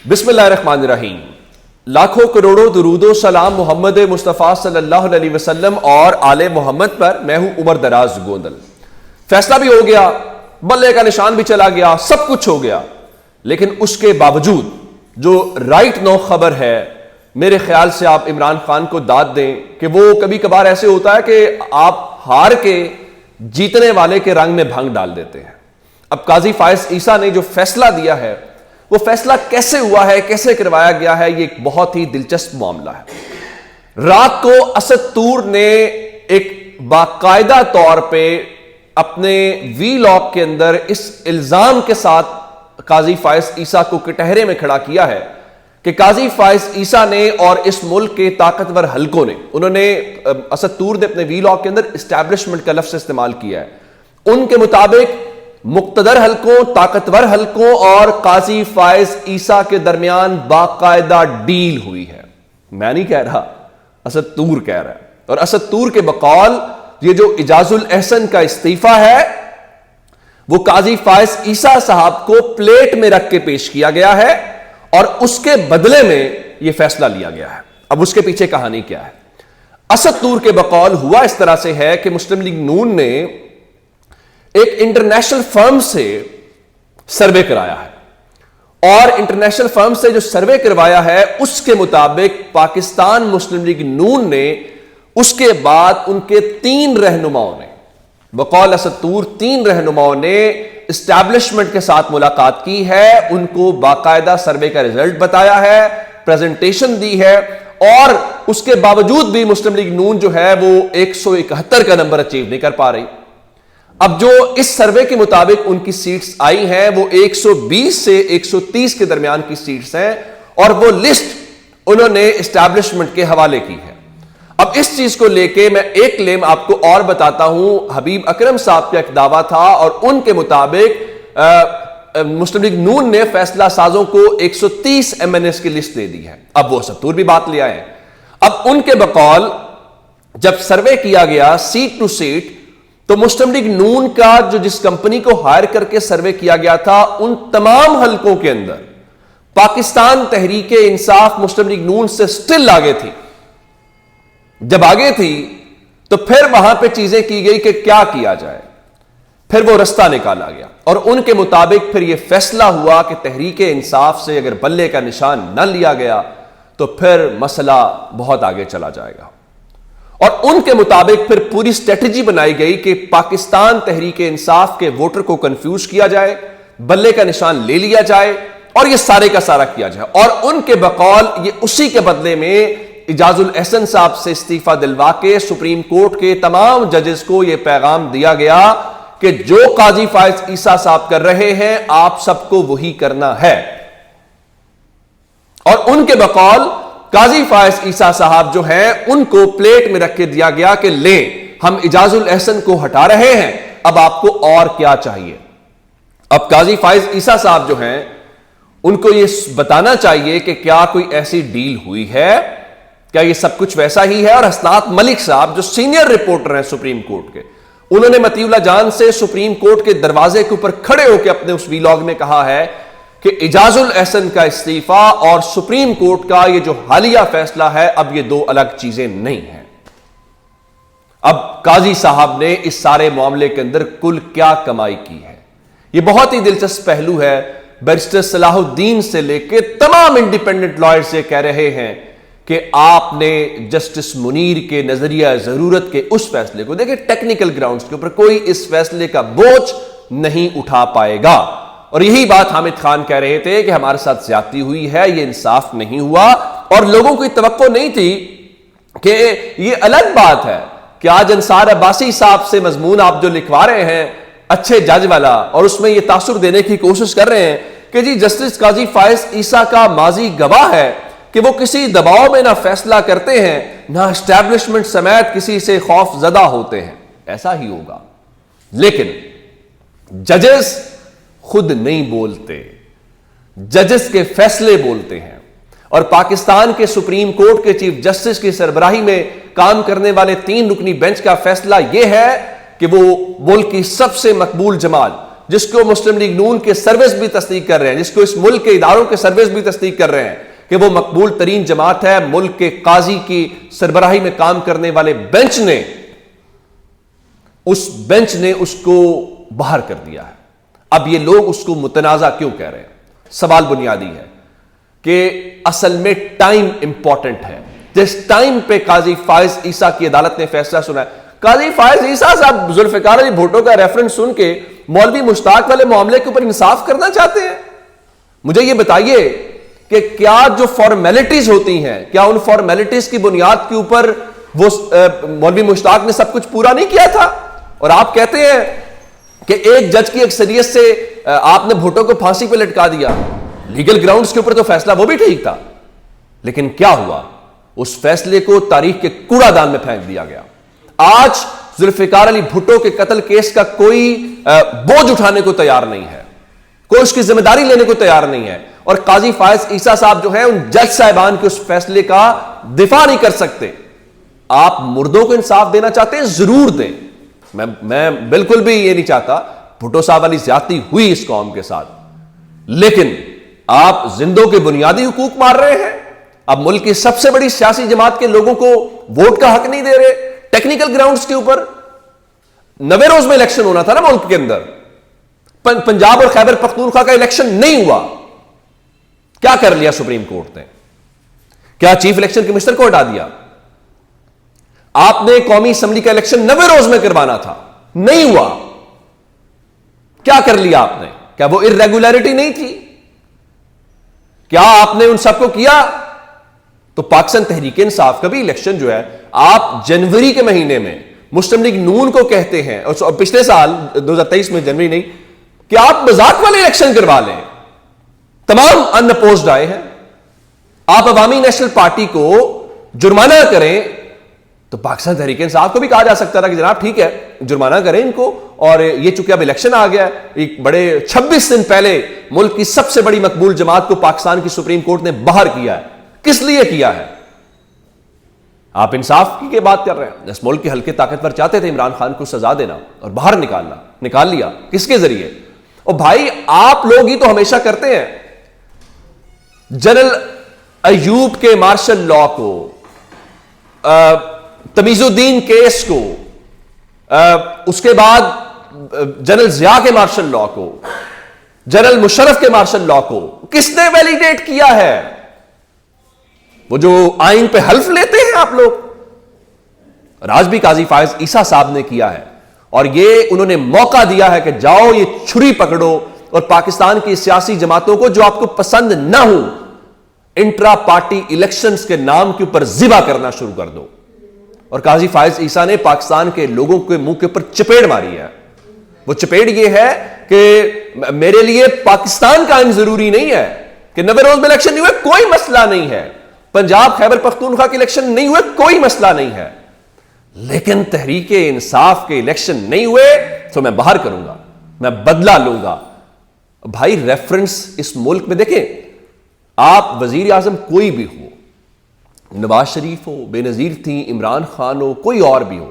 بسم اللہ الرحمن الرحیم۔ لاکھوں کروڑوں درود و سلام محمد مصطفیٰ صلی اللہ علیہ وسلم اور آل محمد پر۔ میں ہوں عمر دراز گوندل۔ فیصلہ بھی ہو گیا، بلے کا نشان بھی چلا گیا، سب کچھ ہو گیا، لیکن اس کے باوجود جو رائٹ نو خبر ہے، میرے خیال سے آپ عمران خان کو داد دیں کہ وہ کبھی کبھار ایسے ہوتا ہے کہ آپ ہار کے جیتنے والے کے رنگ میں بھنگ ڈال دیتے ہیں۔ اب قاضی فائز عیسیٰ نے جو فیصلہ دیا ہے، وہ فیصلہ کیسے ہوا ہے، کیسے کروایا گیا ہے، یہ ایک بہت ہی دلچسپ معاملہ ہے۔ رات کو اسد طور نے ایک باقاعدہ طور پہ اپنے وی لاگ کے اندر اس الزام کے ساتھ قاضی فائز عیسیٰ کو کٹہرے میں کھڑا کیا ہے کہ قاضی فائز عیسیٰ نے اور اس ملک کے طاقتور حلقوں نے، انہوں نے اسد طور نے اپنے وی لاگ کے اندر اسٹیبلشمنٹ کا لفظ استعمال کیا ہے۔ ان کے مطابق مقتدر حلقوں، طاقتور حلقوں اور قاضی فائز عیسیٰ کے درمیان باقاعدہ ڈیل ہوئی ہے۔ میں نہیں کہہ رہا، اسد طور کہہ رہا ہے۔ اور اسد طور کے بقول یہ جو اعجاز الاحسن کا استعفیٰ ہے، وہ قاضی فائز عیسیٰ صاحب کو پلیٹ میں رکھ کے پیش کیا گیا ہے اور اس کے بدلے میں یہ فیصلہ لیا گیا ہے۔ اب اس کے پیچھے کہانی کیا ہے؟ اسد طور کے بقول ہوا اس طرح سے ہے کہ مسلم لیگ نون نے ایک انٹرنیشنل فرم سے سروے کرایا ہے، اور انٹرنیشنل فرم سے جو سروے کروایا ہے اس کے مطابق پاکستان مسلم لیگ نون نے اس کے بعد ان کے 3 رہنماؤں نے، بقول اسد طور 3 رہنماؤں نے اسٹیبلشمنٹ کے ساتھ ملاقات کی ہے، ان کو باقاعدہ سروے کا رزلٹ بتایا ہے، پریزنٹیشن دی ہے، اور اس کے باوجود بھی مسلم لیگ نون جو ہے وہ 171 کا نمبر اچیو نہیں کر پا رہی۔ اب جو اس سروے کے مطابق ان کی سیٹس آئی ہیں وہ 120 سے 130 کے درمیان کی سیٹس ہیں، اور وہ لسٹ انہوں نے اسٹیبلشمنٹ کے حوالے کی ہے۔ اب اس چیز کو لے کے میں ایک کلیم آپ کو اور بتاتا ہوں۔ حبیب اکرم صاحب کا ایک دعویٰ تھا، اور ان کے مطابق مسلم لیگ نون نے فیصلہ سازوں کو 130 MNS کی لسٹ دے دی ہے۔ اب وہ اسد طور بھی بات لے آئے ہیں۔ اب ان کے بقول جب سروے کیا گیا سیٹ ٹو سیٹ، تو مسلم لیگ نون کا جو جس کمپنی کو ہائر کر کے سروے کیا گیا تھا، ان تمام حلقوں کے اندر پاکستان تحریک انصاف مسلم لیگ نون سے سٹل آگے تھی۔ جب آگے تھی تو پھر وہاں پہ چیزیں کی گئی کہ کیا کیا جائے، پھر وہ رستہ نکالا گیا، اور ان کے مطابق پھر یہ فیصلہ ہوا کہ تحریک انصاف سے اگر بلے کا نشان نہ لیا گیا تو پھر مسئلہ بہت آگے چلا جائے گا۔ اور ان کے مطابق پھر پوری اسٹریٹجی بنائی گئی کہ پاکستان تحریک انصاف کے ووٹر کو کنفیوز کیا جائے، بلے کا نشان لے لیا جائے، اور یہ سارے کا سارا کیا جائے۔ اور ان کے بقول یہ اسی کے بدلے میں اعجاز الاحسن صاحب سے استعفیٰ دلوا کے سپریم کورٹ کے تمام ججز کو یہ پیغام دیا گیا کہ جو قاضی فائز عیسیٰ صاحب کر رہے ہیں آپ سب کو وہی کرنا ہے۔ اور ان کے بقول قاضی فائز عیسیٰ صاحب جو ہیں ان کو پلیٹ میں رکھ کے دیا گیا کہ لیں، ہم اعجاز الاحسن کو ہٹا رہے ہیں، اب آپ کو اور کیا چاہیے۔ اب قاضی فائز عیسیٰ صاحب جو ہیں ان کو یہ بتانا چاہیے کہ کیا کوئی ایسی ڈیل ہوئی ہے، کیا یہ سب کچھ ویسا ہی ہے۔ اور حسنات ملک صاحب جو سینئر رپورٹر ہیں سپریم کورٹ کے، انہوں نے مطیع اللہ جان سے سپریم کورٹ کے دروازے کے اوپر کھڑے ہو کے اپنے اس وی لاگ میں کہا ہے کہ اعجاز الاحسن کا استعفیٰ اور سپریم کورٹ کا یہ جو حالیہ فیصلہ ہے، اب یہ 2 الگ چیزیں نہیں ہیں۔ اب قاضی صاحب نے اس سارے معاملے کے اندر کل کیا کمائی کی ہے، یہ بہت ہی دلچسپ پہلو ہے۔ بیرسٹر صلاح الدین سے لے کے تمام انڈیپینڈنٹ لائرز یہ کہہ رہے ہیں کہ آپ نے جسٹس منیر کے نظریہ ضرورت کے اس فیصلے کو، دیکھیں ٹیکنیکل گراؤنڈز کے اوپر کوئی اس فیصلے کا بوجھ نہیں اٹھا پائے گا، اور یہی بات حامد خان کہہ رہے تھے کہ ہمارے ساتھ زیادتی ہوئی ہے، یہ انصاف نہیں ہوا، اور لوگوں کو توقع نہیں تھی کہ یہ الگ بات ہے کہ آج انصار عباسی صاحب سے مضمون آپ جو لکھوا رہے ہیں اچھے جج والا، اور اس میں یہ تاثر دینے کی کوشش کر رہے ہیں کہ جی جسٹس قاضی فائز عیسیٰ کا ماضی گواہ ہے کہ وہ کسی دباؤ میں نہ فیصلہ کرتے ہیں، نہ اسٹیبلشمنٹ سمیت کسی سے خوف زدہ ہوتے ہیں۔ ایسا ہی ہوگا، لیکن ججز خود نہیں بولتے، ججز کے فیصلے بولتے ہیں، اور پاکستان کے سپریم کورٹ کے چیف جسٹس کی سربراہی میں کام کرنے والے 3 رکنی بینچ کا فیصلہ یہ ہے کہ وہ ملک کی سب سے مقبول جماعت جس کو مسلم لیگ نون کے سروس بھی تصدیق کر رہے ہیں, جس کو اس ملک کے اداروں کے سروس بھی تصدیق کر رہے ہیں کہ وہ مقبول ترین جماعت ہے, ملک کے قاضی کی سربراہی میں کام کرنے والے بینچ نے اس کو باہر کر دیا ہے. اب یہ لوگ اس کو متنازع کیوں کہہ رہے ہیں؟ سوال بنیادی ہے کہ اصل میں ٹائم امپورٹنٹ ہے. جس ٹائم پہ قاضی فائز عیسیٰ کی عدالت نے فیصلہ سنا ہے, قاضی فائز عیسیٰ صاحب ذوالفقار علی بھٹو کا ریفرنس سن کے مولوی مشتاق والے معاملے کے اوپر انصاف کرنا چاہتے ہیں. مجھے یہ بتائیے کہ کیا جو فارمیلٹیز ہوتی ہیں, کیا ان فارمیلٹیز کی بنیاد کے اوپر وہ مولوی مشتاق نے سب کچھ پورا نہیں کیا تھا؟ اور آپ کہتے ہیں کہ ایک جج کی اکثریت سے آپ نے بھٹو کو پھانسی پہ لٹکا دیا. لیگل گراؤنڈز کے اوپر تو فیصلہ وہ بھی ٹھیک تھا, لیکن کیا ہوا؟ اس فیصلے کو تاریخ کے کوڑا دان میں پھینک دیا گیا. آج ذوالفقار علی بھٹو کے قتل کیس کا کوئی بوجھ اٹھانے کو تیار نہیں ہے, کوئی اس کی ذمہ داری لینے کو تیار نہیں ہے, اور قاضی فائز عیسیٰ صاحب جو ہیں ان جج صاحبان کے اس فیصلے کا دفاع نہیں کر سکتے. آپ مردوں کو انصاف دینا چاہتے ہیں, ضرور دیں. میں بالکل بھی یہ نہیں چاہتا بھٹو صاحب والی زیادتی ہوئی اس قوم کے ساتھ, لیکن آپ زندوں کے بنیادی حقوق مار رہے ہیں. اب ملک کی سب سے بڑی سیاسی جماعت کے لوگوں کو ووٹ کا حق نہیں دے رہے ٹیکنیکل گراؤنڈز کے اوپر. 90 روز میں الیکشن ہونا تھا نا ملک کے اندر, پنجاب اور خیبر پختونخوا کا الیکشن نہیں ہوا. کیا کر لیا سپریم کورٹ نے؟ کیا چیف الیکشن کمشنر کو ہٹا دیا؟ آپ نے قومی اسمبلی کا الیکشن 90 روز میں کروانا تھا, نہیں ہوا. کیا کر لیا آپ نے؟ کیا وہ ارریگولیرٹی نہیں تھی؟ کیا آپ نے ان سب کو کیا؟ تو پاکستان تحریک انصاف کا بھی الیکشن جو ہے آپ جنوری کے مہینے میں مسلم لیگ نون کو کہتے ہیں, اور پچھلے سال 2023 میں جنوری نہیں, کہ آپ مذاق والے الیکشن کروا لیں. تمام ان اپوزڈ آئے ہیں. آپ عوامی نیشنل پارٹی کو جرمانہ کریں تو پاکستان تحریک انصاف کو بھی کہا جا سکتا تھا کہ جناب ٹھیک ہے جرمانہ کریں ان کو, اور یہ چونکہ اب الیکشن آ گیا ہے, ایک بڑے 26 دن پہلے ملک کی سب سے بڑی مقبول جماعت کو پاکستان کی سپریم کورٹ نے باہر کیا ہے. کس لیے کیا ہے؟ آپ انصاف کی بات کر رہے ہیں. اس ملک کے ہلکے طاقتور چاہتے تھے عمران خان کو سزا دینا اور باہر نکال لیا. کس کے ذریعے؟ اور بھائی آپ لوگ ہی تو ہمیشہ کرتے ہیں. جنرل ایوب کے مارشل لا کو, تمیز الدین کیس کو, اس کے بعد جنرل ضیاء کے مارشل لا کو, جنرل مشرف کے مارشل لا کو کس نے ویلیڈیٹ کیا ہے؟ وہ جو آئین پہ حلف لیتے ہیں آپ لوگ, راج بھی قاضی فائز عیسیٰ صاحب نے کیا ہے. اور یہ انہوں نے موقع دیا ہے کہ جاؤ یہ چھری پکڑو اور پاکستان کی سیاسی جماعتوں کو جو آپ کو پسند نہ ہو انٹرا پارٹی الیکشنز کے نام کے اوپر ذبح کرنا شروع کر دو. اور قاضی فائز عیسیٰ نے پاکستان کے لوگوں کے منہ کے اوپر چپیڑ ماری ہے. وہ چپیڑ یہ ہے کہ میرے لیے پاکستان کا عین ضروری نہیں ہے کہ 90 روز میں الیکشن نہیں ہوئے, کوئی مسئلہ نہیں ہے. پنجاب خیبر پختونخوا کے الیکشن نہیں ہوئے, کوئی مسئلہ نہیں ہے. لیکن تحریک انصاف کے الیکشن نہیں ہوئے تو میں باہر کروں گا, میں بدلہ لوں گا. بھائی ریفرنس اس ملک میں دیکھیں, آپ وزیر اعظم کوئی بھی ہو, نواز شریف ہو, بے نظیر تھیں, عمران خان ہو, کوئی اور بھی ہو,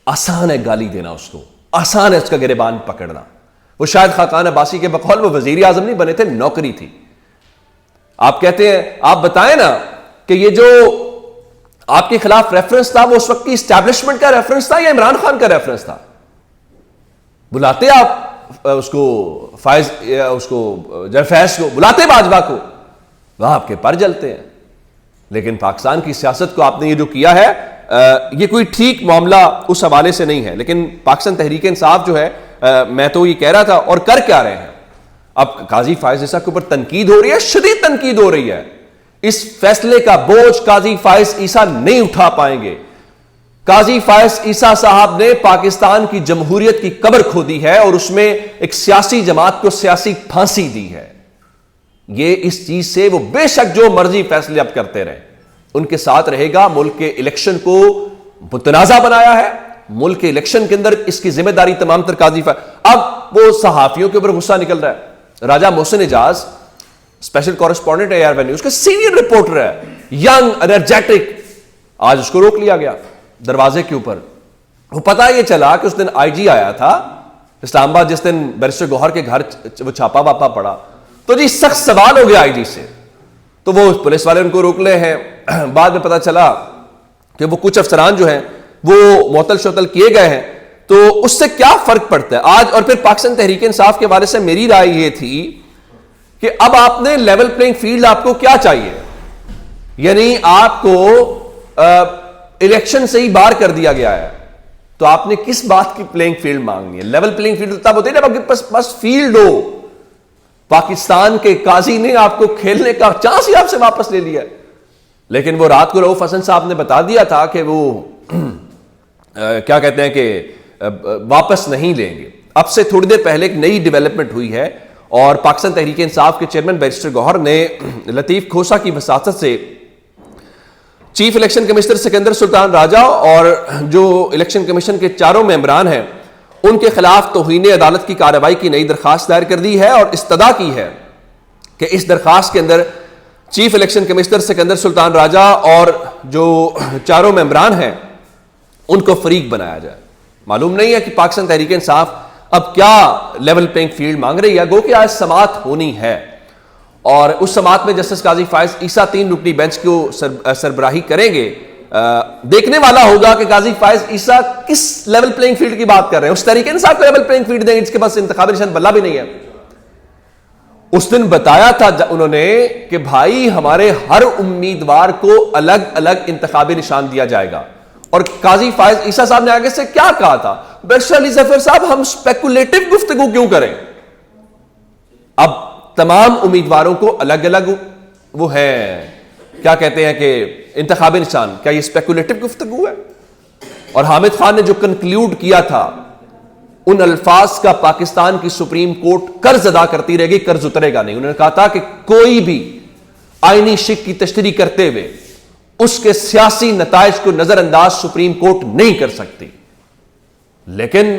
آسان ہے گالی دینا اس کو, آسان ہے اس کا گریبان پکڑنا. وہ شاید خاقان عباسی کے بقول وہ وزیر اعظم نہیں بنے تھے, نوکری تھی. آپ کہتے ہیں, آپ بتائیں نا کہ یہ جو آپ کے خلاف ریفرنس تھا وہ اس وقت کی اسٹیبلشمنٹ کا ریفرنس تھا یا عمران خان کا ریفرنس تھا؟ بلاتے آپ اس کو فائز, اس کو فیض کو بلاتے, باجوہ کو, وہاں آپ کے پر جلتے ہیں. لیکن پاکستان کی سیاست کو آپ نے یہ جو کیا ہے یہ کوئی ٹھیک معاملہ اس حوالے سے نہیں ہے. لیکن پاکستان تحریک انصاف جو ہے, میں تو یہ کہہ رہا تھا, اور کر کیا رہے ہیں. اب قاضی فائز عیسیٰ کے اوپر تنقید ہو رہی ہے, شدید تنقید ہو رہی ہے. اس فیصلے کا بوجھ قاضی فائز عیسیٰ نہیں اٹھا پائیں گے. قاضی فائز عیسیٰ صاحب نے پاکستان کی جمہوریت کی قبر کھودی ہے اور اس میں ایک سیاسی جماعت کو سیاسی پھانسی دی ہے. یہ اس چیز سے وہ بے شک جو مرضی فیصلے اب کرتے رہے, ان کے ساتھ رہے گا. ملک کے الیکشن کو متنازع بنایا ہے, ملک کے الیکشن کے اندر اس کی ذمہ داری تمام تر قاضی فائز. اب وہ صحافیوں کے اوپر غصہ نکل رہا ہے. راجہ محسن اعجاز اسپیشل کورسپونڈنٹ ہے AR نیوز کا, سینئر رپورٹر ہے, ینگ انرجیٹک, آج اس کو روک لیا گیا دروازے کے اوپر. وہ پتا یہ چلا کہ اس دن IG آیا تھا اسلام آباد جس دن بیرسٹر گوہر کے گھر وہ چھاپا واپا پڑا تو جی سخت سوال ہو گیا آئی جی سے, تو وہ پولیس والے ان کو روک لے ہیں. بعد میں پتا چلا کہ وہ کچھ افسران جو ہیں وہ معطل شوطل کیے گئے ہیں. تو اس سے کیا فرق پڑتا ہے آج؟ اور پھر پاکستان تحریک انصاف کے حوالے سے میری رائے یہ تھی کہ اب آپ نے لیول پلینگ فیلڈ, آپ کو کیا چاہیے؟ یعنی آپ کو الیکشن سے ہی باہر کر دیا گیا ہے, تو آپ نے کس بات کی پلینگ فیلڈ مانگنی ہے؟ لیول پلینگ فیلڈ تب ہوتی ہے جب آپ کے پاس بس فیلڈ ہو. پاکستان کے قاضی نے آپ کو کھیلنے کا چانس ہی آپ سے واپس لے لیا, لیکن وہ رات کو رؤوف حسن صاحب نے بتا دیا تھا کہ وہ کیا کہتے ہیں کہ واپس نہیں لیں گے. اب سے تھوڑی دیر پہلے ایک نئی ڈیولپمنٹ ہوئی ہے اور پاکستان تحریک انصاف کے چیئرمین بیرسٹر گوہر نے لطیف کھوسہ کی وساطت سے چیف الیکشن کمشنر سکندر سلطان راجہ اور جو الیکشن کمیشن کے چاروں ممبران ہیں ان کے خلاف توہین عدالت کی کارروائی کی نئی درخواست دائر کر دی ہے اور استدعا کی ہے کہ اس درخواست کے اندر چیف الیکشن کمشنر سکندر سلطان راجہ اور جو چاروں ممبران ہیں ان کو فریق بنایا جائے. معلوم نہیں ہے کہ پاکستان تحریک انصاف اب کیا لیول پلینگ فیلڈ مانگ رہی ہے. گو کہ آج سماعت ہونی ہے اور اس سماعت میں جسٹس قاضی فائز عیسیٰ 3 رکنی بینچ کو سربراہی کریں گے. دیکھنے والا ہوگا کہ قاضی فائز عیسیٰ کس لیول پلینگ فیلڈ کی بات کر رہے ہیں. اس تحریک انصاف کو لیول پلینگ فیلڈ دیں گے جس کے پاس انتخابی نشان بلہ بھی نہیں ہے. اس دن بتایا تھا انہوں نے کہ بھائی ہمارے ہر امیدوار کو الگ الگ انتخابی نشان دیا جائے گا. اور قاضی فائز عیسیٰ صاحب نے آگے سے کیا کہا تھا؟ بیرسٹر علی ظفر صاحب ہم سپیکولیٹو گفتگو کیوں کریں؟ اب تمام امیدواروں کو الگ الگ وہ ہے کیا کہتے ہیں کہ انتخابی نشان, کیا یہ سپیکولیٹو گفتگو ہے؟ اور حامد خان نے جو کنکلیوڈ کیا تھا ان الفاظ کا پاکستان کی سپریم کورٹ قرض ادا کرتی رہے گی, قرض اترے گا نہیں. انہوں نے کہا تھا کہ کوئی بھی آئینی شک کی تشریح کرتے ہوئے اس کے سیاسی نتائج کو نظر انداز سپریم کورٹ نہیں کر سکتی. لیکن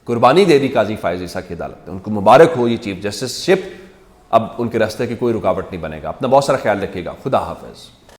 قربانی دے دی قاضی فائز عیسیٰ کی عدالت نے. ان کو مبارک ہو یہ چیف جسٹس شپ, اب ان کے راستے کی کوئی رکاوٹ نہیں بنے گا. اپنا بہت سارا خیال رکھیے گا. خدا حافظ.